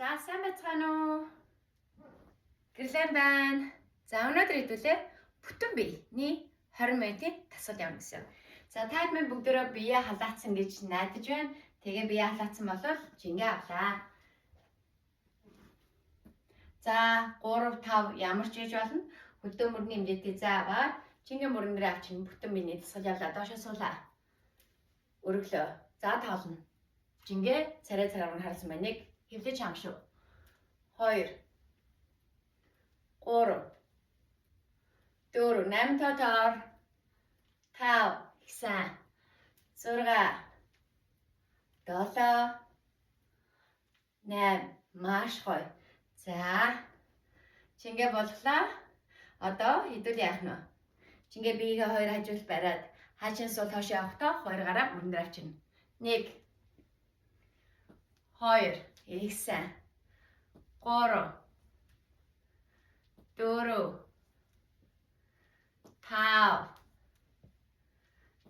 За сайн байцгаана уу? Гэрлэн байна. За өнөөдөр хэдүүлээ бүтэн биений 20 минутын дасгал явна гэсэн. За таад минь бүгдөө бие халаацсан гэж найдаж байна. Тэгээ бие халаацсан бол жингээ авлаа. За 3 5 ямар ч хийж болно. Хөдөө мөрний хэмжээтэй зааваад жингээ мөрөн дээр авчин бүтэн биений дасгал явлаа. Доошоо суулаа. Өргөлөө. За тавлна. Жингээ царай цараар нь харсан байна. 1 хэвлэж хам шүү. 2 3 4 8 татар 5 ихсэн 6 7 8 маш гоё. За жингээ болглоо. Одоо хэдүүл яах нь вэ? Жингээ биегээ хоёр хажуул бариад хаашийн сул хоошоо явахдаа хоёр гараа мөрөн дээр авчирна. 1 2 ихсэн 3 4 5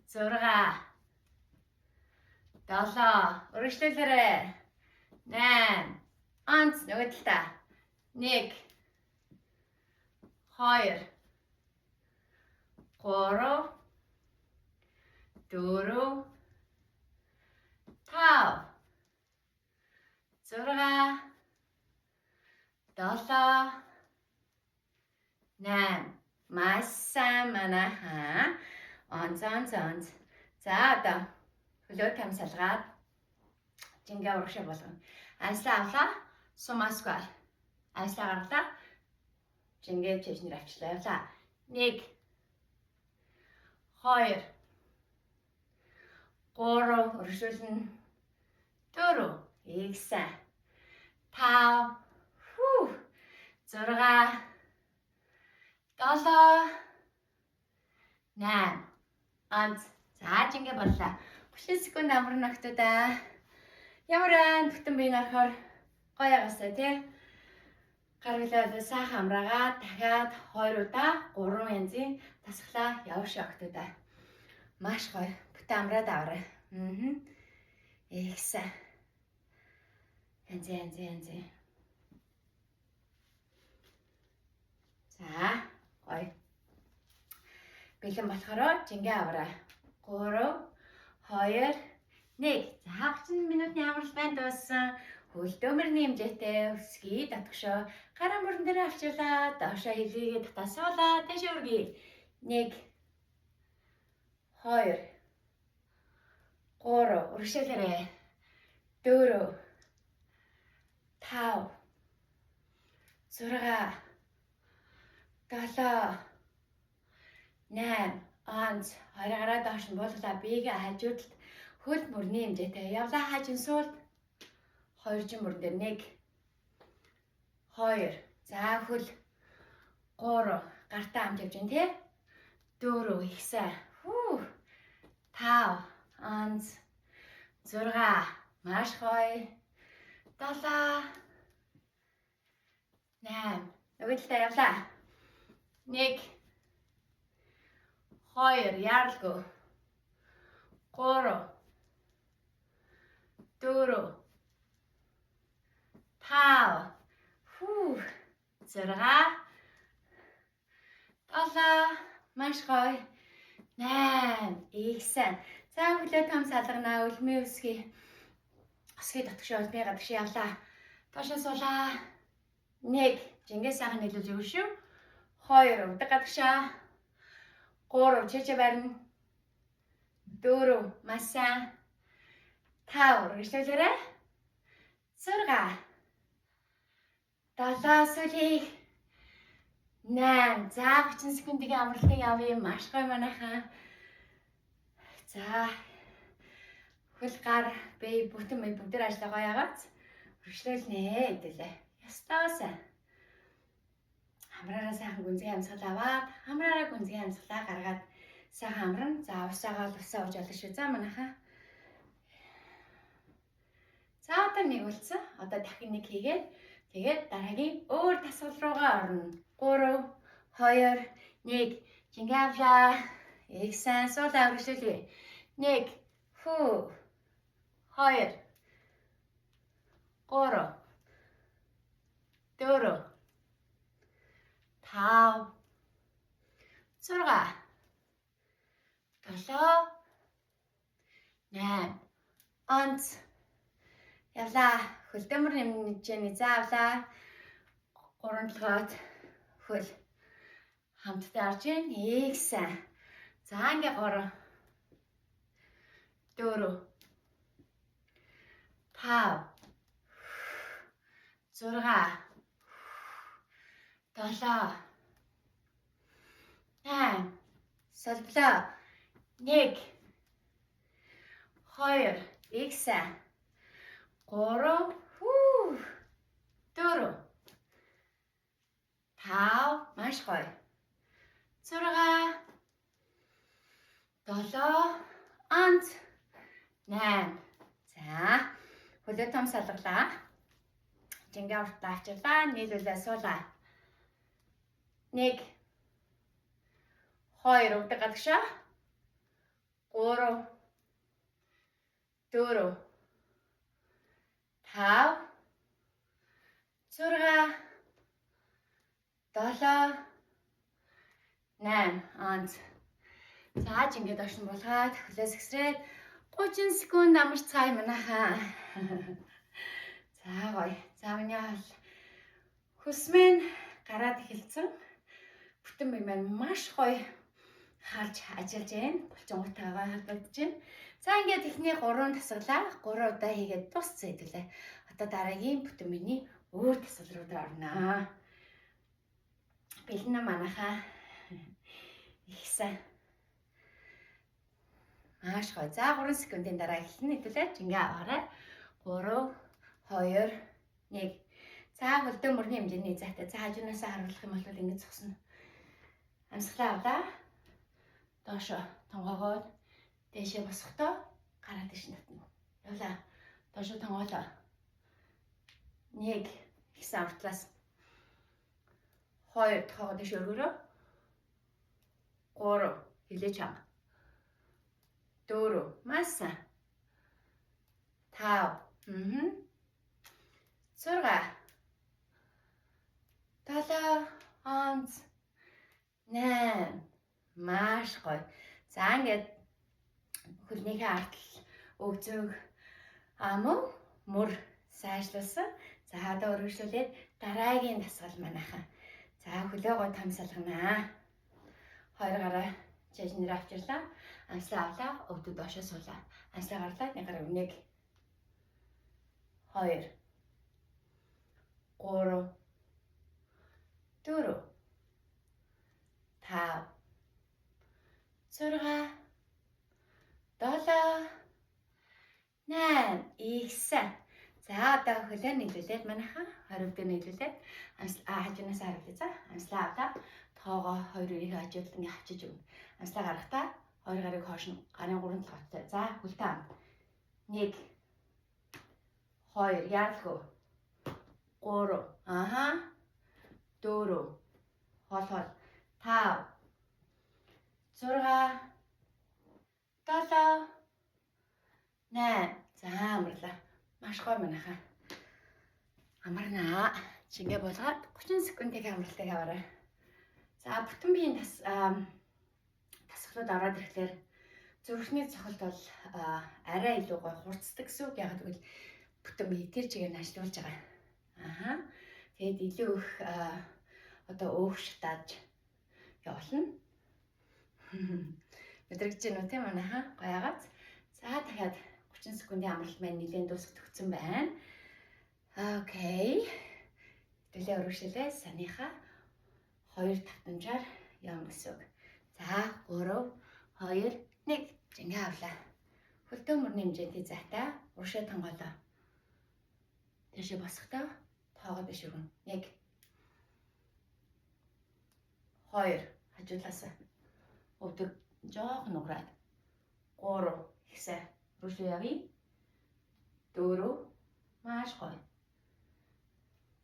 6 7 өргөжлөлөөрэй 8 онц нөгөө талдаа 1 2 3 4 5 6 7 8 маш сайн манайхаа онц. За одоо хөлөө тамсалгаад жингээ урагшаа болгоно. Ажлаа авлаа. Сумасквал. Ажлаа гарлаа. Жингээ чэжнэр авчлаа явлаа. 1 2 3 өргөжүүлнэ. 4 ихсэн 5 6 7 8 онц. За жингээ боллоо. 30 секунд амарна охтуудаа. Ямар байна? Бүтэн бие нарахаар гоё агасаа тий. Гар хөлөө сайхан амраагаад дахиад 2 удаа 3 янзын дасгалаа явуулшаа охтуудаа. Маш гоё. Бүтэн амраад аваарай. Ихсэн. Янз. За гоё. Бэлэн болохоор жингээ аваарай. 3 2 1. За 30 минутын амралт байна дууссан. Хөлдөөмөрний хэмжээтэй өсгий татгшоо. Гараа мөрөн дээр авчирлаа. Доошоо хилийгээ татасуулаа. Тэш өргөе. 1 2 3 өргөшөөлөөрэй. 4 5 6 7 8 онц. Хоёр гараа доош нь буулгалаа. Биегээ хажуудалд хөл мөрний хэмжээтэй явлаа. Хажин суул. 2 жин мөрөн дээр 1 2 за хөл 3 гартаа хамт явж гин тий. 4 ихсэн 5 онц 6 маш гоё 7 8 нөгөө талдаа явлаа. 1 2 яаралгүй 3 4 5 6 7 маш гоё 8 ихсэн. За хөлөө том салганаа өлмийн өсгий татгшаа өлмийн гадагш явлаа. Доошоо суулаа. 1 жингээ сайхан нийлүүлж өгнө шүү. 2 удаг гадагшаа. 3 чичээ барина. 4 маш сайн. 5 өргөжлөлөөрэй. 6 7 сүлий 8 за 30 секундын амралтыг авъя. Маш гоё манайхаа. За хөл гар бие бүтэн бие бүгд ажиллаа гоё агац. Өргөжлөлнэ хэдүүлээ. Ястаасан. Хамраараа сайхан гүнзгий амьсгал аваад хамраараа гүнзгий амьсгалаа гаргаад сайхан амран. За усаагаа л усаа ууж олно шүү. За манайхаа. За одоо нэг үлдсэн. Одоо дахин нэг хийгээд тэгээд дараагийн өөр дасгал руугаа орно. 3 2 1 жингээ авлаа. Ихсэн суулаа өргөжлөлье. 1 2 3 онц. Явлаа. Хөлтөмөр нэмжээний заавлаа. 3 толгойд хөл хамтдаа орж ийн. Ийгсэн. За ингээ 3 4 5 6 7 8 солиглоо 1 2 ийгсэн 3 4 5 маш гоё 6 7 онц 8 за хөлөө том салгалаа жингээ уртаа авчирлаа нийлүүлээ суулаа 1 2 өгдөг гадагшаа 3 4 5 6 7 8 онц за жингээ доош нь булгаад хөлөөс ихсрээд 30 секунд амарцгаая манайхаа. За гоё. За миний бол хөсмэн гараад эхэлсэн. Бүтэн бие маань маш гоё харж ажиллаж байна. Булчингуутайгаа холбогдож байна. За ингээд эхний 3 тасгалаа 3 удаа хийгээд дууссан хэвлээ. Одоо дараагийн бүтэн биений өөр тасгал руу орноо. Бэлэн манайхаа ихсэн. Маш гоё. За 3 секундын дараа эхэлнэ хэвлээ. Жингээ аваарай. 3 2 1 за хөлдөө мөрний хэмжээний зайтай за хажуунаасаа харуулах юм бол ингэж зогсно. Амсгалаа авлаа. Доошо тонгоогоод дээшээ босохдоо гараа дэш татна. Явлаа. Доошо тонгоолоо. 1 ихсэн автлаас 2 тоогоо дэш өргөрөө. 3 хилээч ам. 4 маса. 5 6 7 онц 8 маш гоё. За ингээд хөлнийхээ ардл өвзөг мөр сайжлуулсан. За одоо өргөжлүүлээд дараагийн дасгал манайхаа. За хөлөөгөө том салганаа. 2 гараа жижигнэр авчирлаа. Амслаа авлаа. Өвдөд доошоо суулаа. Амслаа гарлаа. 1 гараа 1 2 3 4 5 6 7 8 ихсэн. За одоо хөлөө нийлүүлээд манайхаа 20 дээр нийлүүлээд хажуунаас харуулъя. За амслаа авлаа. Тоогоо 2 өрийнхөө хажууд ингээ авчиж өгнө. Амслаа гаргахтаа 2 гарыг хоош нь гарын 3 толгойтой. За хөлтөө ам. 1 2 яалгүй 3 4 хол 5 6 7 8 за амарлаа. Маш гоё манайхаа. Амарнаа. Жингээ болгоод 30 секундыг амралтыг аваарай. За бүтэн биеийн тасгалууд ороод ирэхлээр зүрхний цохолт бол арай илүү гоё хурцдаг гэсэн үг. Яг гэвэл бүтэн бие тэр чигээр нь ажиллуулж байгаа. Тэгэд илүү их одоо өөх шатааж явуулна. Мэдрэгдэж байна уу тийм манайхаа гоёгааз. За дахиад 30 секундын амралт маань нэлээд дуусгагдсан байна. Окей. Хэвлээ өргөжлөлээ санийхаа 2 тавтамжаар явна гэсэн үг. За 3 2 1 жингээ авлаа. Хөлтөө мөрний хэмжээний зайтай уршаа тонгоолоо. Дэшээ босохдоо тоогоо дэш өргөн. 1 2 хажуулаасаа өвдөг жоох нуграад 3 ихсээ рүүшээ явъя. 4 маш гоё.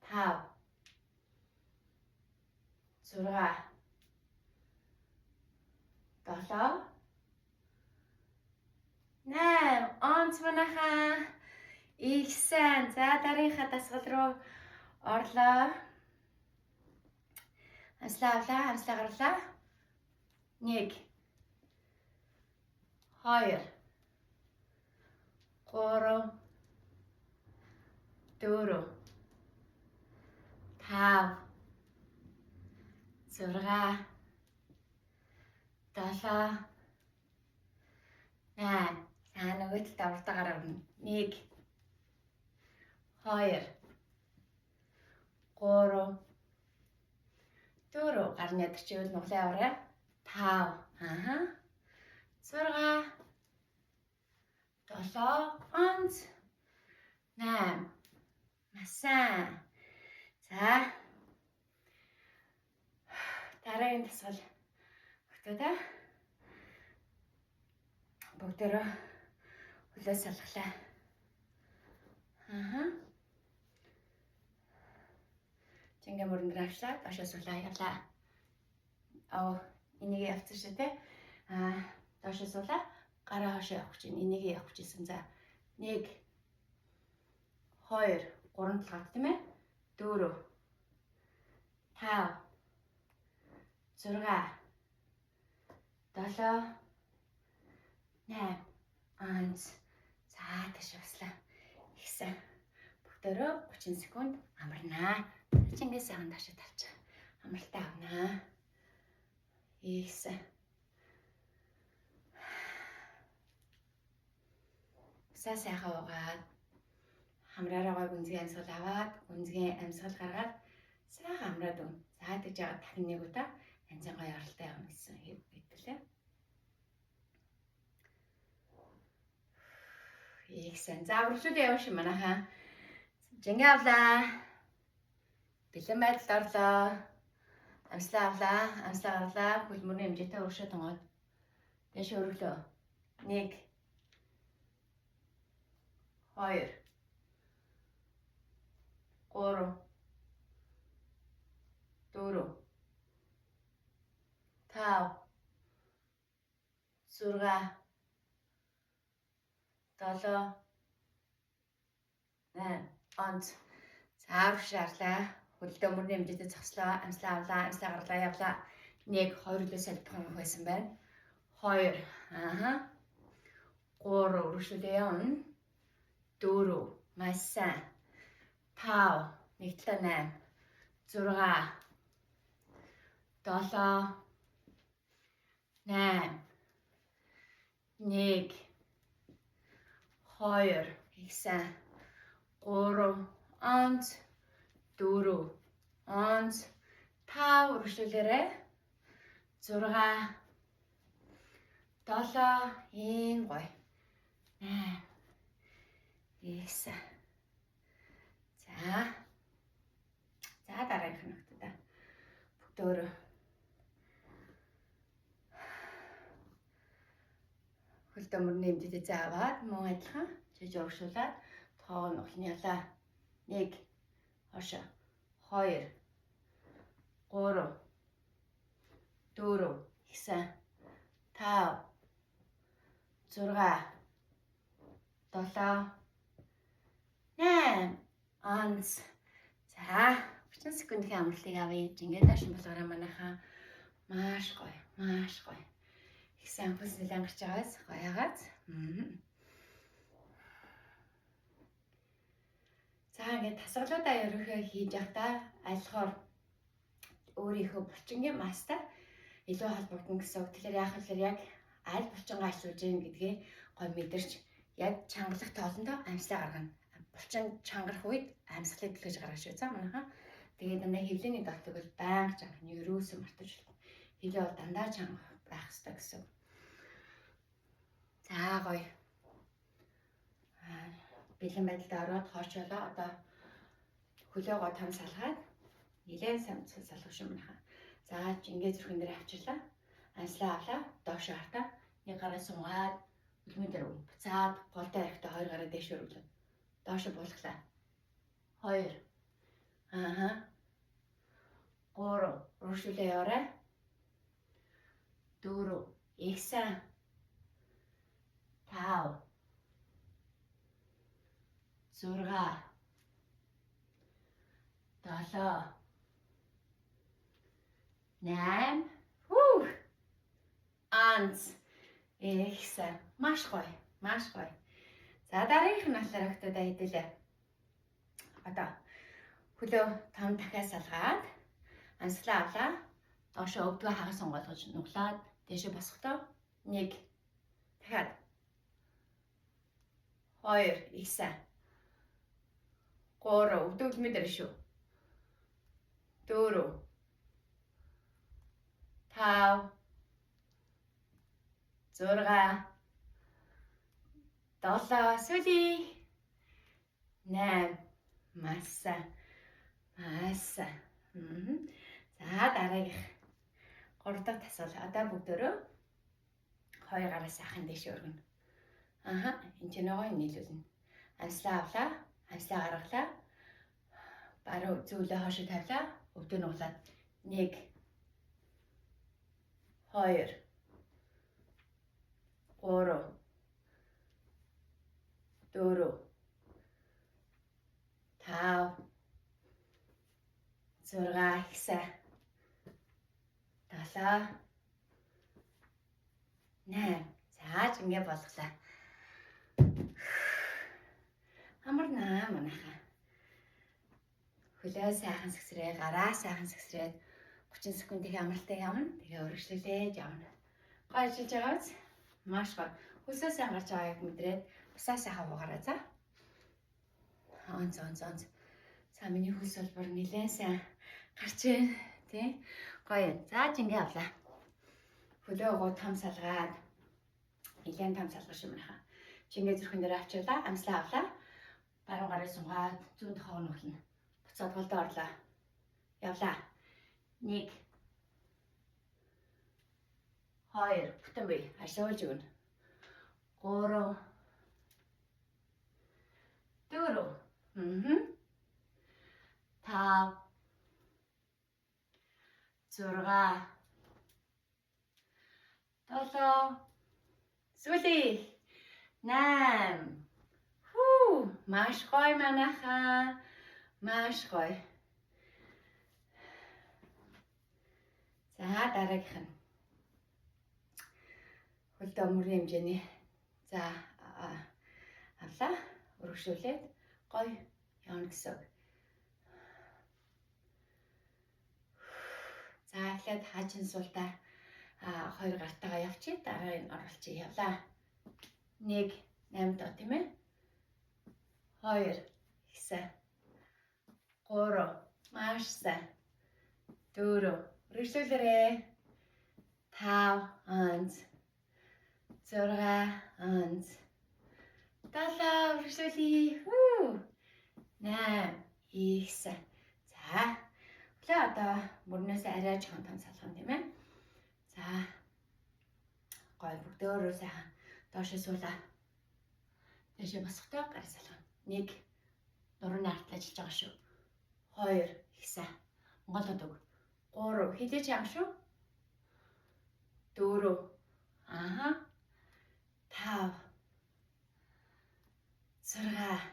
5 6 7 8 онц манайхаа ихсэн. За дараагийнхаа дасгал руу орлоо. Амслаа авлаа, амслаа гарлаа. 1 2 3 4 5 6 7 8 Сайн нөгөөд давтагаар орно. 1 2 3 4 гарны ядагчвэл нуглаа аваарай. 5 6 7 онц 8 Масан. За. Дараагийн тасгал өгтөө. Бүгдээрээ хөлөө салглаа. Чингээ мөрөнд равшлаа, дошоо суулаа явлаа. Энийг явцсан шүү дээ. Дошоо суулаа, гараа хошоо явах гэж байна. Энийг явах гэжсэн. За. 1 2 3 талгаад тийм ээ. 4 5 6 7 8 онц. За ташааслаа. Ихсэн. Бүгдээрээ 30 секунд амарнаа. Чингээ сайхан дашаа тавьчих. Амралтаа авнаа. Ихсэн. Усаа сайхан угаад хамраараа гүнзгий амьсгал аваад гүнзгий амьсгал гаргаад сайхан амраад өгнө. За тэгж яагаад дахин нэг удаа янзын гоё оролтой явна гэсэн хэвлээ. Ихсэн. За үргэлжлүүлээ явах юм манайхаа. Жингээ авлаа. Бэлэн байдалд орлоо. Амьслаа авлаа. Амьслаа гарлаа. Хөлмөрний хэмжээтэй өргөшөө тонгоод дэш өргөлөө. 1 2 3 4 5 6 7 8 онц. За урагшаарлаа. Хөлдөө мөрний хэмжээтэй зогслоо. Амьслаа авлаа. Амьслаа гарлаа явлаа. 1 2 лөө салбах байсан байна. 2 3 урагшуулээ явна. 4 маш сайн. 5 1-8 6 7 8 1 2 ихсэн. 3 онц 4 онц 5 үргэлжлүүлээрэй. 6 7 ийм гоё. 8 ихсэн. За дараагийнх нь өгтөө. Бүгдөө хөлдөө мөрний хэмжээтэй зааваад мөн адилхан чиж урагшуулаад тоогоо нуглын ялаа. 1 хошоо 2 3 4 ихсэн. 5 6 7 8 онц. За 30 секундын амралтыг авъя. Ингээд дашин болгоорой манайхаа. Маш гоё, маш гоё. Их сайн хөлсөл ангарч байгаас гоёгааз. За ингээд тасгалуудаа ерөнхий хийж явахдаа айлхоор өөрийнхөө булчингийн мастай илүү холбогдно гэсэн үг. Тэгэхээр яах вэ? Яг аль булчингаа ашиглаж гин гэдгээ гоё мэдэрч яг чангалах тоолондоо амьслаа гаргана. Булчин чангарах үед амьсгалыг дэлгэж гаргаж шүү. За манайхаа. Тэгээд дандаа хөвлөний доолтог бол байнга чангах нь ерөөсөө мартаж болохгүй. Хөвлөө бол дандаа чангах байх хэрэгтэй гэсэн. За гоё. Бэлэн байдалд ороод хоочоолоо. Одоо хөлөөгөө том салгаад нэлээд сайн салгах шүү манайхаа. За ингээд зүрхэн дээр авчирлаа. Амьслаа авлаа. Доошоо хартаа. Нэг гараа сунгаад хөлмөн дээр буцаад голдоо явахдаа хоёр гараа дээш өргөлөө. Доошоо буулгалаа. 2 3 урагшуулаа яваарай. 4 ихсэн. 5 6 7 8 онц. Ихсэн. Маш гоё. Маш гоё. За дараагийнх нь болохоор охтуудаа хэдүүлээ. Одоо хөлөө 5 дахиад салгаад амсгалаа авлаа. Доошоо өвдгөө хагас онгойлгож нуглаад дэшээ босохдоо 1 дахиад 2 ихсэн 3 өвдгөө мэдэр шүү. 4 5 6 7 сүлий 8 маса. За дараагийнх 3 дахь тасвал одоо бүгдөө 2 гараа сайхан дэше өргөнө. Энд чинь нөгөө нийлүүлнэ. Амслаа авлаа, амслаа гаргалаа. Баруун зүйлээ хоошо тавилаа. Өвдөө нуглаад 1 2 3 4 5 6 ихсэн 7 8 зааж ингэ болглаа. Амарнаа манайхаа. Хөлөө сайхан сэгсрээ, гараа сайхан сэгсрээд 30 секундын амралтай явна. Тэгээ өргөжлүүлээд явна. Гоё ажиллаж байгаа биз? Маш гоё. Хөлсөө сайн гарч байгааг мэдрээд усаа сайхан уугаарай за. Онц. За миний хөлс бол бүр нэлээд сайн гарч байна. Тий? Гоё. Зааж ингэ явлаа. Хөлөөгөө том салгаад нэлээд том салгаж юм байна. Чингээ зүрхэн дээр авчирлаа, амслаа авлаа. Баруун гарыг сунгаад зүүн тохоо нөхлөн. Буцаад голдоо орлоо. Явлаа. 1 2 бүтэн бий. Ашиулж өгнө. 3 4 5 6 7 сүлий 8 маш гоё манайхаа. Маш гоё. За дараагийнх нь хөлдөө мөрийн хэмжээний за авлаа. Өргөжлүүлээд гоё явна гэсэн үг. За эхлээд хажин суултаа 2 гартайгаа явчих. Дараагийн оруулчих явлаа. 1 8 доо тийм ээ. 2 ихсэн 3 маш сайн 4 өргөжлүүлээрээ 5 онц 6 онц 7 өргөжлүүлээ 8 ихсэн. За хөлөө одоо мөрнөөс арай жоохон том салгана тийм ээ. За гоё бүгдөө сайхан доош суулаа. Дэшээ босохдоо гар салгана. 1 нурууны арт ажиллаж байгаа шүү. 2 ихсэн. Монголд өг. 3 хилээч юм шүү. 4 5 6 7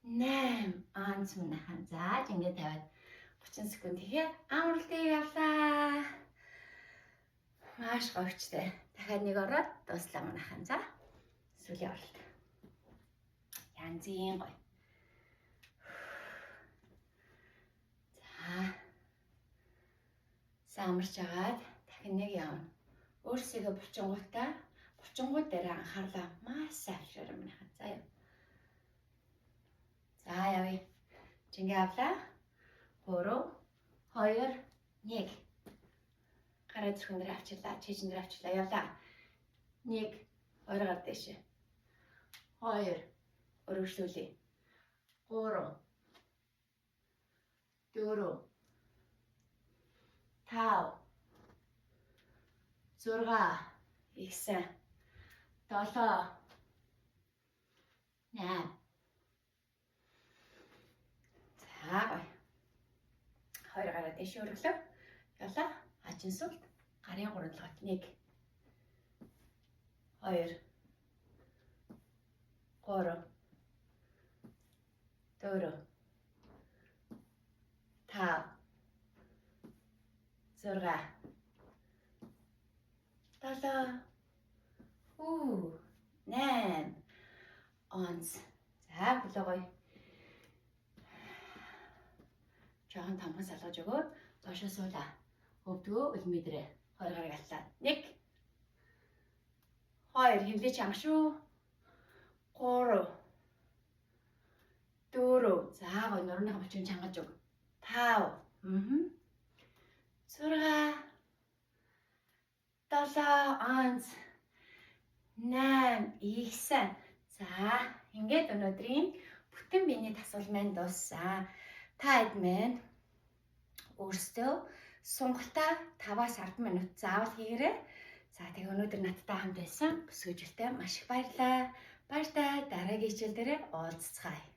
8 онц манайхан зааж ингэ тавиад 30 секунд хийхээр амралтыг явлаа. Маш говьчтэй. Дахиад нэг ороод дуслаа манайхан за. Сүүлийн оролт. Янзын гоё. За. Самарч агаад дахин нэг явна. Өөрсдөө булчингууд дээр анхаарлаа маш сайжраа манайхан. За яв. За явъя. Чингээ авлаа. 3 2 1 гараа зүрхэн дээр авчлаа, чийжин дээр авчлаа явлаа. 1 2 гар дэшээ. 2 өргөжлүүлээ. 3 4 5 6 ихсэн 7 8 за гоё. 2 гараа дэшээ өргөлөө. Явлаа. Хажин суулт гарын гурлахад 1 2 3 4 5 6 7 онц. За хөлөөгөө. Жаахан тамхан салгаж өгөөд доошоо суулаа. Өвдгөө үлмий дээрээ 20 гараг аллаа. 1 2 хэмлэж чанга шүү. 3 4 за гой нурууныхаа булчиг чангаж өг. 5 6 7 онц 8 9 за ингээд өнөөдрийн бүтэн биений тасгал маань дууссан. Та хэд мэн өөрсдөө сунгалтаа 5-аас 10 минут заавал хийгээрэй. За тэгээ өнөөдөр надтай хамт байсан бүсгүйчилтэй маш их баярлалаа. Баяр таа дараагийн хичээл дээр уулзцгаая.